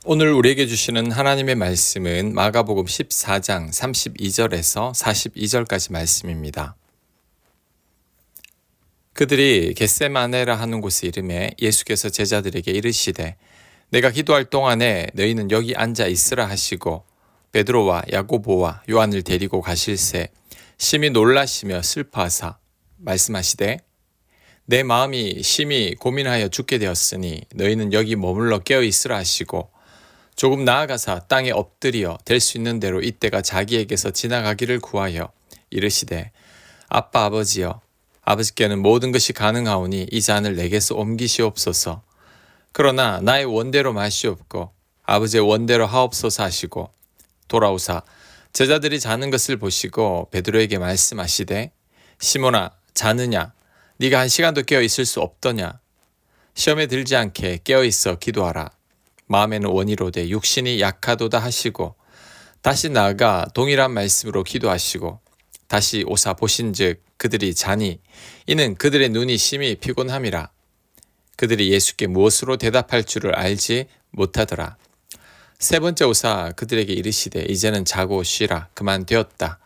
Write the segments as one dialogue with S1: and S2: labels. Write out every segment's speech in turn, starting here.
S1: 오늘 우리에게 주시는 하나님의 말씀은 마가복음 14장 32절에서 42절까지 말씀입니다. 그들이 겟세마네라 하는 곳에 이르매 예수께서 제자들에게 이르시되 내가 기도할 동안에 너희는 여기 앉아 있으라 하시고 베드로와 야고보와 요한을 데리고 가실새 심히 놀라시며 슬퍼하사 말씀하시되 내 마음이 심히 고민하여 죽게 되었으니 너희는 여기 머물러 깨어 있으라 하시고 조금 나아가사 땅에 엎드려 될 수 있는 대로 이때가 자기에게서 지나가기를 구하여 이르시되 아빠 아버지여 아버지께는 모든 것이 가능하오니 이 잔을 내게서 옮기시옵소서. 그러나 나의 원대로 마시옵고 아버지의 원대로 하옵소서 하시고 돌아오사 제자들이 자는 것을 보시고 베드로에게 말씀하시되 시몬아 자느냐 네가 한 시간도 깨어 있을 수 없더냐 시험에 들지 않게 깨어 있어 기도하라. 마음에는 원이로되 육신이 약하도다 하시고 다시 나아가 동일한 말씀으로 기도하시고 다시 오사 보신즉 그들이 자니 이는 그들의 눈이 심히 피곤함이라. 그들이 예수께 무엇으로 대답할 줄을 알지 못하더라. 세 번째 오사 그들에게 이르시되 이제는 자고 쉬라. 그만 되었다.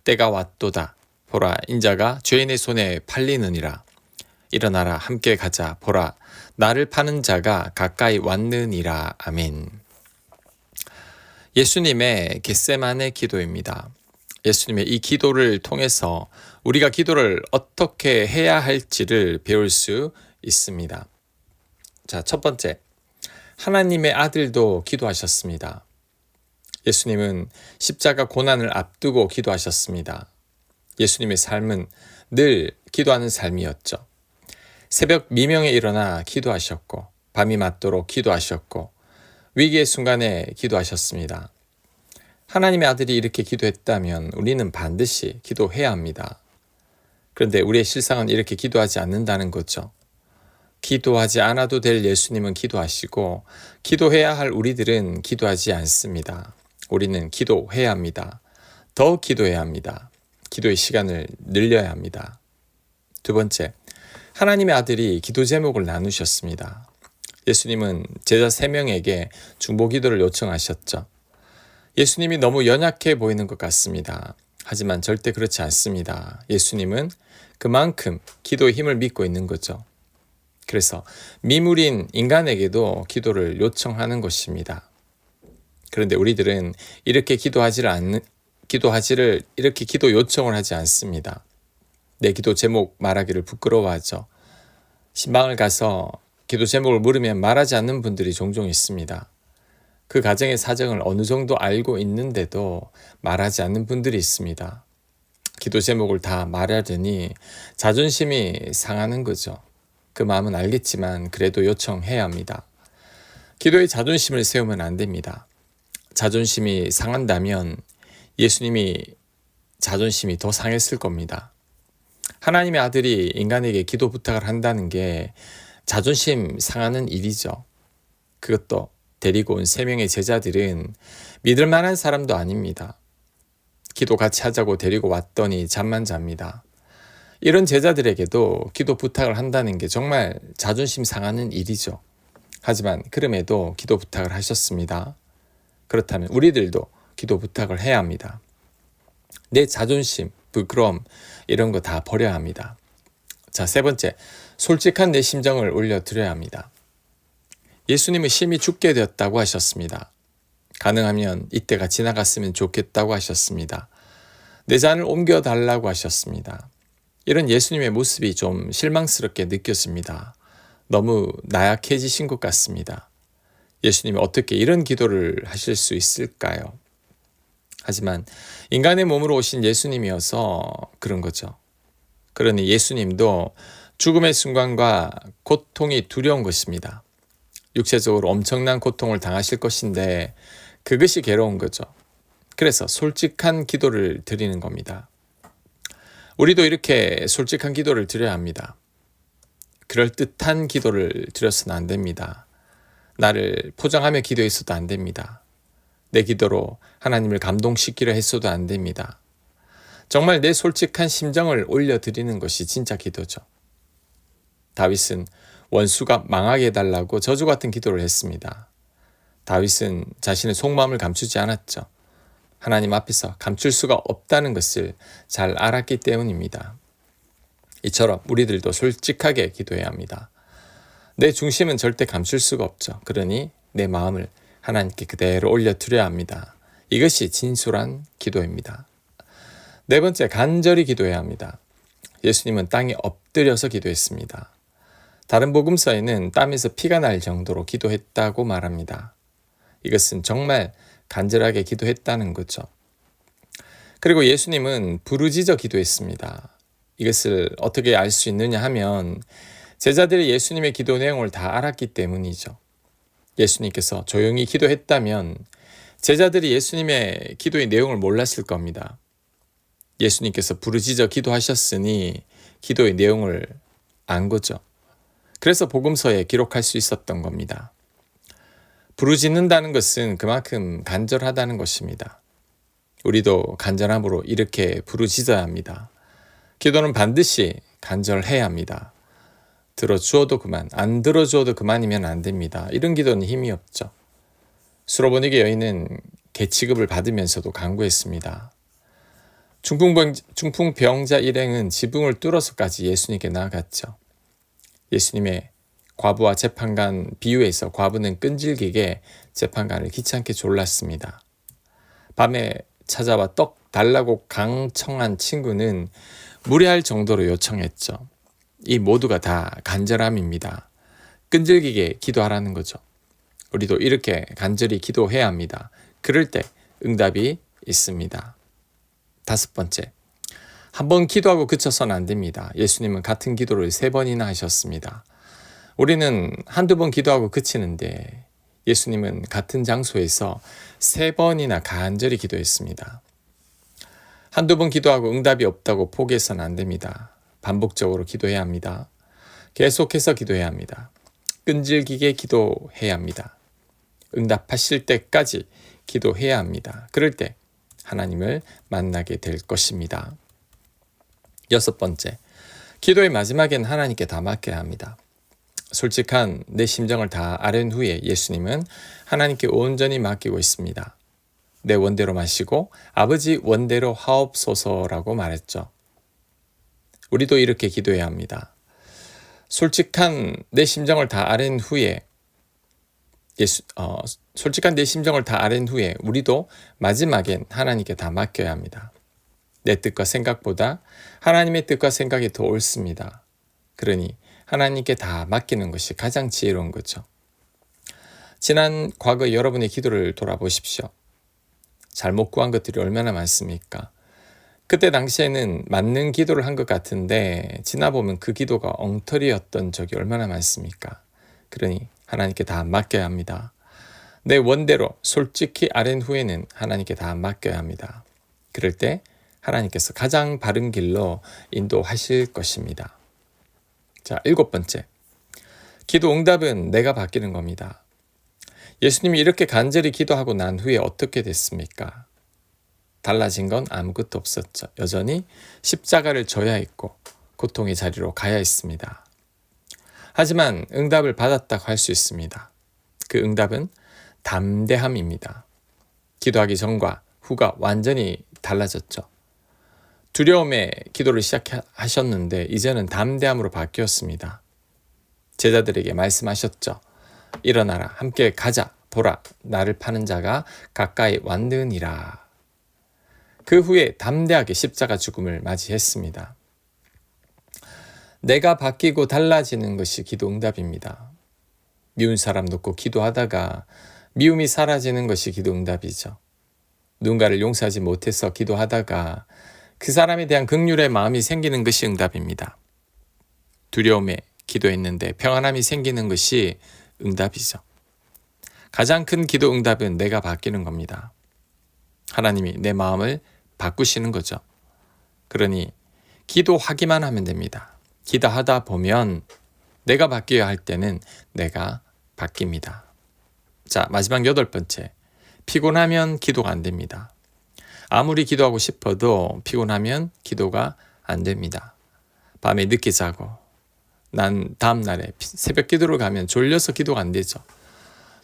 S1: 때가 왔도다. 보라 인자가 죄인의 손에 팔리느니라. 일어나라 함께 가자. 보라 나를 파는 자가 가까이 왔느니라. 아멘. 예수님의 겟세마네 기도입니다. 예수님의 이 기도를 통해서 우리가 기도를 어떻게 해야 할지를 배울 수 있습니다. 자, 첫 번째, 하나님의 아들도 기도하셨습니다. 예수님은 십자가 고난을 앞두고 기도하셨습니다. 예수님의 삶은 늘 기도하는 삶이었죠. 새벽 미명에 일어나 기도하셨고 밤이 맞도록 기도하셨고 위기의 순간에 기도하셨습니다. 하나님의 아들이 이렇게 기도했다면 우리는 반드시 기도해야 합니다. 그런데 우리의 실상은 이렇게 기도하지 않는다는 거죠. 기도하지 않아도 될 예수님은 기도하시고 기도해야 할 우리들은 기도하지 않습니다. 우리는 기도해야 합니다. 더 기도해야 합니다. 기도의 시간을 늘려야 합니다. 두 번째, 하나님의 아들이 기도 제목을 나누셨습니다. 예수님은 제자 3명에게 중보 기도를 요청하셨죠. 예수님이 너무 연약해 보이는 것 같습니다. 하지만 절대 그렇지 않습니다. 예수님은 그만큼 기도의 힘을 믿고 있는 거죠. 그래서 미물인 인간에게도 기도를 요청하는 것입니다. 그런데 우리들은 이렇게 기도 요청을 하지 않습니다. 내 기도 제목 말하기를 부끄러워하죠. 신방을 가서 기도 제목을 물으면 말하지 않는 분들이 종종 있습니다. 그 가정의 사정을 어느 정도 알고 있는데도 말하지 않는 분들이 있습니다. 기도 제목을 다 말하려니 자존심이 상하는 거죠. 그 마음은 알겠지만 그래도 요청해야 합니다. 기도에 자존심을 세우면 안 됩니다. 자존심이 상한다면 예수님이 자존심이 더 상했을 겁니다. 하나님의 아들이 인간에게 기도 부탁을 한다는 게 자존심 상하는 일이죠. 그것도 데리고 온 3명의 제자들은 믿을 만한 사람도 아닙니다. 기도 같이 하자고 데리고 왔더니 잠만 잡니다. 이런 제자들에게도 기도 부탁을 한다는 게 정말 자존심 상하는 일이죠. 하지만 그럼에도 기도 부탁을 하셨습니다. 그렇다면 우리들도 기도 부탁을 해야 합니다. 내 자존심, 부끄러움 이런 거 다 버려야 합니다. 자, 세 번째, 솔직한 내 심정을 올려드려야 합니다. 예수님은 심히 죽게 되었다고 하셨습니다. 가능하면 이때가 지나갔으면 좋겠다고 하셨습니다. 내 잔을 옮겨달라고 하셨습니다. 이런 예수님의 모습이 좀 실망스럽게 느껴집니다. 너무 나약해지신 것 같습니다. 예수님이 어떻게 이런 기도를 하실 수 있을까요? 하지만 인간의 몸으로 오신 예수님이어서 그런 거죠. 그러니 예수님도 죽음의 순간과 고통이 두려운 것입니다. 육체적으로 엄청난 고통을 당하실 것인데 그것이 괴로운 거죠. 그래서 솔직한 기도를 드리는 겁니다. 우리도 이렇게 솔직한 기도를 드려야 합니다. 그럴듯한 기도를 드려서는 안 됩니다. 나를 포장하며 기도했어도 안 됩니다. 내 기도로 하나님을 감동시키려 했어도 안 됩니다. 정말 내 솔직한 심정을 올려드리는 것이 진짜 기도죠. 다윗은 원수가 망하게 해달라고 저주 같은 기도를 했습니다. 다윗은 자신의 속마음을 감추지 않았죠. 하나님 앞에서 감출 수가 없다는 것을 잘 알았기 때문입니다. 이처럼 우리들도 솔직하게 기도해야 합니다. 내 중심은 절대 감출 수가 없죠. 그러니 내 마음을 하나님께 그대로 올려드려야 합니다. 이것이 진솔한 기도입니다. 네 번째, 간절히 기도해야 합니다. 예수님은 땅에 엎드려서 기도했습니다. 다른 복음서에는 땀에서 피가 날 정도로 기도했다고 말합니다. 이것은 정말 간절하게 기도했다는 거죠. 그리고 예수님은 부르짖어 기도했습니다. 이것을 어떻게 알 수 있느냐 하면 제자들이 예수님의 기도 내용을 다 알았기 때문이죠. 예수님께서 조용히 기도했다면 제자들이 예수님의 기도의 내용을 몰랐을 겁니다. 예수님께서 부르짖어 기도하셨으니 기도의 내용을 안 거죠. 그래서 복음서에 기록할 수 있었던 겁니다. 부르짖는다는 것은 그만큼 간절하다는 것입니다. 우리도 간절함으로 이렇게 부르짖어야 합니다. 기도는 반드시 간절해야 합니다. 들어주어도 그만, 안 들어주어도 그만이면 안 됩니다. 이런 기도는 힘이 없죠. 수로보니게 여인은 계치급을 받으면서도 간구했습니다. 중풍병자 일행은 지붕을 뚫어서까지 예수님께 나아갔죠. 예수님의 과부와 재판관 비유에서 과부는 끈질기게 재판관을 귀찮게 졸랐습니다. 밤에 찾아와 떡 달라고 강청한 친구는 무례할 정도로 요청했죠. 이 모두가 다 간절함입니다. 끈질기게 기도하라는 거죠. 우리도 이렇게 간절히 기도해야 합니다. 그럴 때 응답이 있습니다. 다섯 번째, 한번 기도하고 그쳐서는 안 됩니다. 예수님은 같은 기도를 3번이나 하셨습니다. 우리는 한두 번 기도하고 그치는데 예수님은 같은 장소에서 3번이나 간절히 기도했습니다. 한두 번 기도하고 응답이 없다고 포기해서는 안 됩니다. 반복적으로 기도해야 합니다. 계속해서 기도해야 합니다. 끈질기게 기도해야 합니다. 응답하실 때까지 기도해야 합니다. 그럴 때 하나님을 만나게 될 것입니다. 여섯 번째, 기도의 마지막엔 하나님께 다 맡겨야 합니다. 솔직한 내 심정을 다 아뢰는 후에 예수님은 하나님께 온전히 맡기고 있습니다. 내 원대로 마시고 아버지 원대로 하옵소서라고 말했죠. 우리도 이렇게 기도해야 합니다. 솔직한 내 심정을 다 아뢰는 후에 솔직한 내 심정을 다 아뢰는 후에 우리도 마지막엔 하나님께 다 맡겨야 합니다. 내 뜻과 생각보다 하나님의 뜻과 생각이 더 옳습니다. 그러니 하나님께 다 맡기는 것이 가장 지혜로운 거죠. 지난 과거 여러분의 기도를 돌아보십시오. 잘못 구한 것들이 얼마나 많습니까? 그때 당시에는 맞는 기도를 한 것 같은데 지나보면 그 기도가 엉터리였던 적이 얼마나 많습니까? 그러니 하나님께 다 맡겨야 합니다. 내 원대로 솔직히 아뢰는 후에는 하나님께 다 맡겨야 합니다. 그럴 때 하나님께서 가장 바른 길로 인도하실 것입니다. 자, 7번째. 기도 응답은 내가 바뀌는 겁니다. 예수님이 이렇게 간절히 기도하고 난 후에 어떻게 됐습니까? 달라진 건 아무것도 없었죠. 여전히 십자가를 져야 했고 고통의 자리로 가야 했습니다. 하지만 응답을 받았다고 할 수 있습니다. 그 응답은 담대함입니다. 기도하기 전과 후가 완전히 달라졌죠. 두려움에 기도를 시작하셨는데 이제는 담대함으로 바뀌었습니다. 제자들에게 말씀하셨죠. 일어나라, 함께 가자, 보라, 나를 파는 자가 가까이 왔느니라. 그 후에 담대하게 십자가 죽음을 맞이했습니다. 내가 바뀌고 달라지는 것이 기도 응답입니다. 미운 사람 놓고 기도하다가 미움이 사라지는 것이 기도 응답이죠. 누군가를 용서하지 못해서 기도하다가 그 사람에 대한 긍휼의 마음이 생기는 것이 응답입니다. 두려움에 기도했는데 평안함이 생기는 것이 응답이죠. 가장 큰 기도 응답은 내가 바뀌는 겁니다. 하나님이 내 마음을 바꾸시는 거죠. 그러니 기도하기만 하면 됩니다. 기도하다 보면 내가 바뀌어야 할 때는 내가 바뀝니다. 자, 마지막 8번째. 피곤하면 기도가 안 됩니다. 아무리 기도하고 싶어도 피곤하면 기도가 안 됩니다. 밤에 늦게 자고 난 다음 날에 새벽 기도를 가면 졸려서 기도가 안 되죠.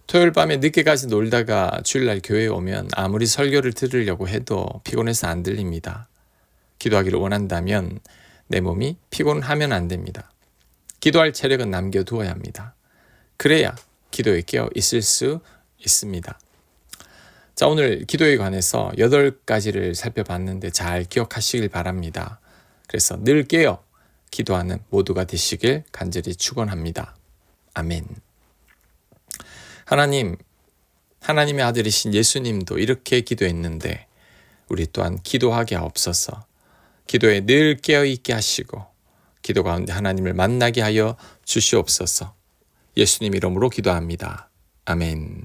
S1: 토요일 밤에 늦게까지 놀다가 주일날 교회에 오면 아무리 설교를 들으려고 해도 피곤해서 안 들립니다. 기도하기를 원한다면 내 몸이 피곤하면 안 됩니다. 기도할 체력은 남겨두어야 합니다. 그래야 기도에 깨어 있을 수 있습니다. 자, 오늘 기도에 관해서 8가지를 살펴봤는데 잘 기억하시길 바랍니다. 그래서 늘 깨어 기도하는 모두가 되시길 간절히 축원합니다. 아멘. 하나님의 아들이신 예수님도 이렇게 기도했는데 우리 또한 기도하게 하옵소서. 기도에 늘 깨어있게 하시고 기도 가운데 하나님을 만나게 하여 주시옵소서. 예수님 이름으로 기도합니다. 아멘.